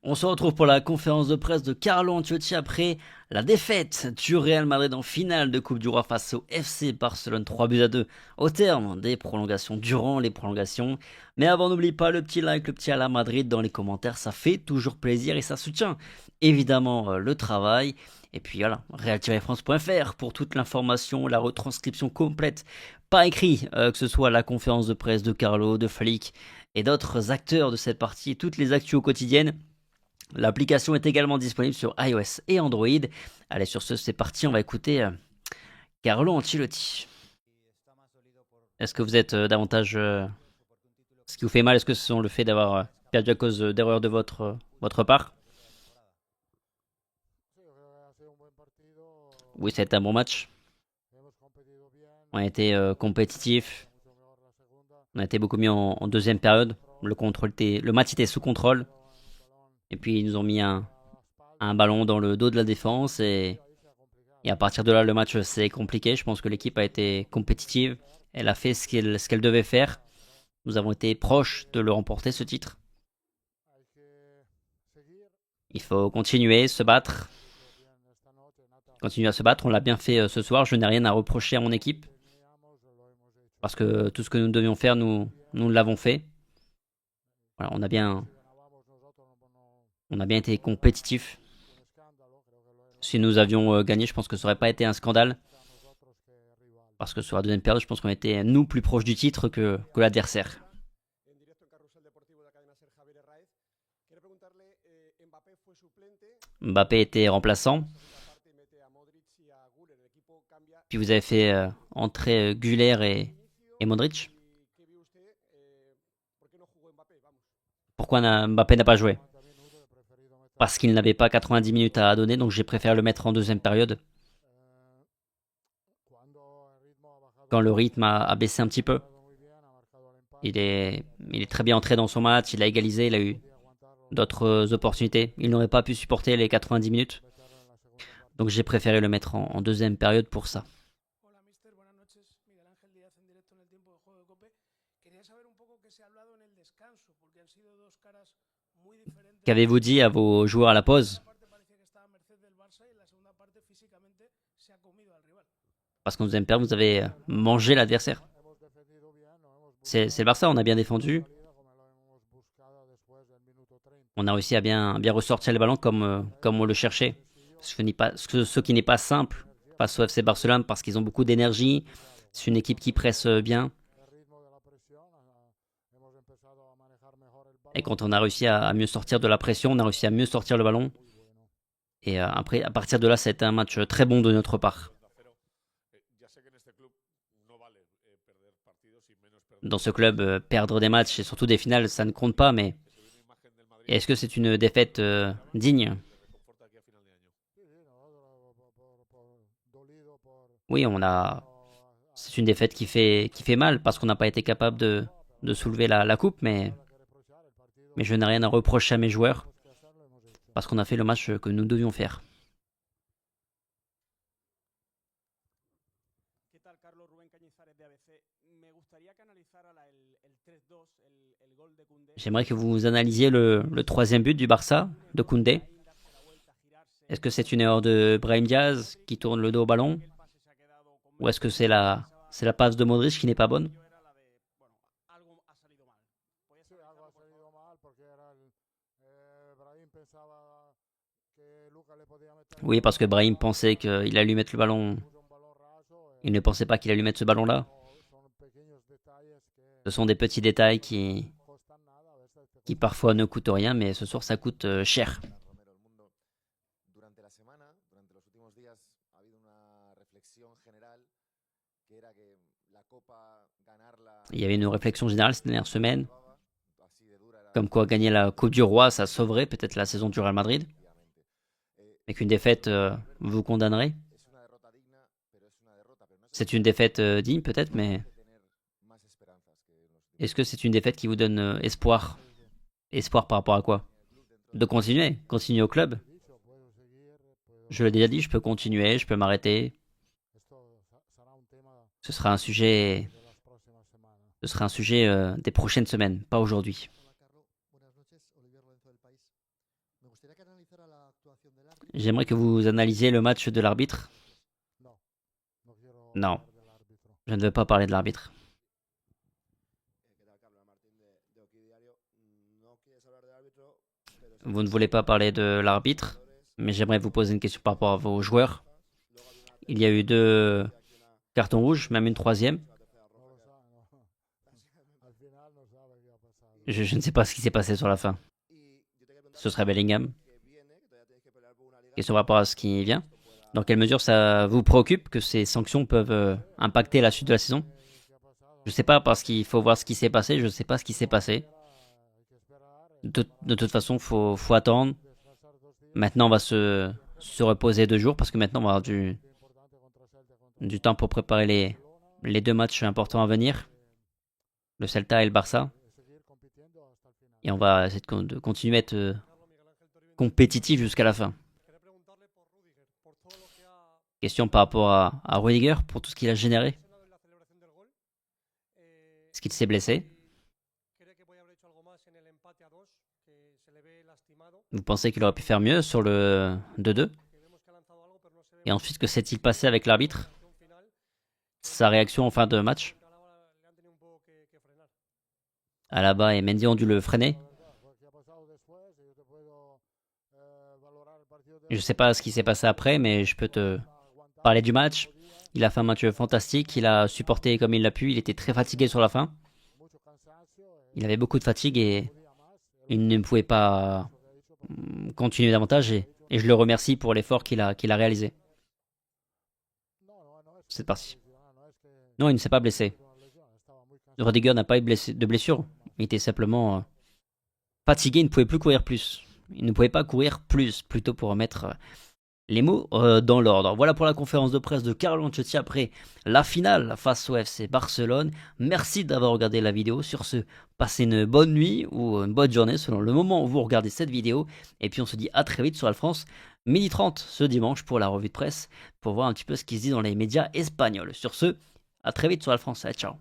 On se retrouve pour la conférence de presse de Carlo Ancelotti après la défaite du Real Madrid en finale de Coupe du Roi face au FC Barcelone 3-2 au terme des prolongations, durant les prolongations. Mais avant, n'oublie pas le petit like, le petit à la Madrid dans les commentaires, ça fait toujours plaisir et ça soutient évidemment le travail. Et puis voilà, real-france.fr pour toute l'information, la retranscription complète, par écrit, que ce soit la conférence de presse de Carlo, de Flick et d'autres acteurs de cette partie, toutes les actus quotidiennes. L'application est également disponible sur iOS et Android. Allez, sur ce, c'est parti, on va écouter Carlo Ancelotti. Est-ce que vous êtes davantage... ce qui vous fait mal, est-ce que ce sont le fait d'avoir perdu à cause d'erreurs de votre part? Oui, ça a été un bon match. On a été compétitif. On a été beaucoup mieux en deuxième période. Le match était sous contrôle. Et puis ils nous ont mis un ballon dans le dos de la défense et à partir de là le match s'est compliqué. Je pense que l'équipe a été compétitive. Elle a fait ce qu'elle devait faire. Nous avons été proches de le remporter ce titre. Il faut continuer, se battre. Continuer à se battre. On l'a bien fait ce soir. Je n'ai rien à reprocher à mon équipe. Parce que tout ce que nous devions faire, nous l'avons fait. Voilà, on a bien été compétitifs. Si nous avions gagné, je pense que ça n'aurait pas été un scandale. Parce que sur la deuxième période, je pense qu'on était, nous, plus proches du titre que l'adversaire. Mbappé était remplaçant. Puis vous avez fait entrer Güler et Modric. Pourquoi Mbappé n'a pas joué? Parce qu'il n'avait pas 90 minutes à donner, donc j'ai préféré le mettre en deuxième période. Quand le rythme a baissé un petit peu. Il est très bien entré dans son match, il a égalisé, il a eu d'autres opportunités. Il n'aurait pas pu supporter les 90 minutes. Donc j'ai préféré le mettre en deuxième période pour ça. Qu'avez-vous dit à vos joueurs à la pause? Parce qu'en deuxième période, vous avez mangé l'adversaire. C'est le Barça, on a bien défendu. On a réussi à bien ressortir le ballon comme on le cherchait. Ce qui n'est pas simple face au FC Barcelone parce qu'ils ont beaucoup d'énergie. C'est une équipe qui presse bien. Et quand on a réussi à mieux sortir de la pression, on a réussi à mieux sortir le ballon. Et après, à partir de là, c'était un match très bon de notre part. Dans ce club, perdre des matchs et surtout des finales, ça ne compte pas, mais est-ce que c'est une défaite digne? Oui, c'est une défaite qui fait mal parce qu'on n'a pas été capable de soulever la coupe, mais je n'ai rien à reprocher à mes joueurs parce qu'on a fait le match que nous devions faire. J'aimerais que vous analysiez le troisième but du Barça, de Koundé. Est-ce que c'est une erreur de Brahim Diaz qui tourne le dos au ballon? Ou est-ce que c'est la passe de Modric qui n'est pas bonne? Oui, parce que Brahim pensait qu'il allait lui mettre le ballon. Il ne pensait pas qu'il allait lui mettre ce ballon-là. Ce sont des petits détails qui parfois ne coûtent rien, mais ce soir ça coûte cher. Il y avait une réflexion générale cette dernière semaine, comme quoi gagner la Coupe du Roi, ça sauverait peut-être la saison du Real Madrid, mais qu'une défaite vous condamnerait. C'est une défaite digne peut-être, mais est-ce que c'est une défaite qui vous donne espoir? Espoir par rapport à quoi? De continuer au club. Je l'ai déjà dit, je peux continuer, je peux m'arrêter. Ce sera un sujet, des prochaines semaines, pas aujourd'hui. J'aimerais que vous analysiez le match de l'arbitre. Non, je ne veux pas parler de l'arbitre. Vous ne voulez pas parler de l'arbitre, mais j'aimerais vous poser une question par rapport à vos joueurs. Il y a eu 2 cartons rouges, même une 3e. Je ne sais pas ce qui s'est passé sur la fin. Ce serait Bellingham. Question par rapport à ce qui vient. Dans quelle mesure ça vous préoccupe que ces sanctions peuvent impacter la suite de la saison? Je sais pas, parce qu'il faut voir ce qui s'est passé. Je ne sais pas ce qui s'est passé. De toute façon, faut attendre. Maintenant, on va se reposer 2 jours parce que maintenant, on va avoir du temps pour préparer les 2 matchs importants à venir. Le Celta et le Barça. Et on va essayer de continuer à être compétitif jusqu'à la fin. Question par rapport à Rudiger pour tout ce qu'il a généré. Est-ce qu'il s'est blessé? Vous pensez qu'il aurait pu faire mieux sur le 2-2? Et ensuite, que s'est-il passé avec l'arbitre? Sa réaction en fin de match? Alaba et Mendy ont dû le freiner. Je sais pas ce qui s'est passé après, mais je peux te parler du match. Il a fait un match fantastique, il a supporté comme il l'a pu, il était très fatigué sur la fin. Il avait beaucoup de fatigue et il ne pouvait pas continuer davantage et je le remercie pour l'effort qu'il a réalisé. Cette partie. Non, il ne s'est pas blessé. Rudiger n'a pas eu de blessure. Il était simplement fatigué, il ne pouvait plus courir plus. Il ne pouvait pas courir plus, plutôt pour remettre les mots dans l'ordre. Voilà pour la conférence de presse de Carlo Ancelotti après la finale face au FC Barcelone. Merci d'avoir regardé la vidéo. Sur ce, passez une bonne nuit ou une bonne journée selon le moment où vous regardez cette vidéo. Et puis on se dit à très vite sur Al France, 12h30 ce dimanche pour la revue de presse, pour voir un petit peu ce qui se dit dans les médias espagnols. Sur ce, à très vite sur Al France. Ciao.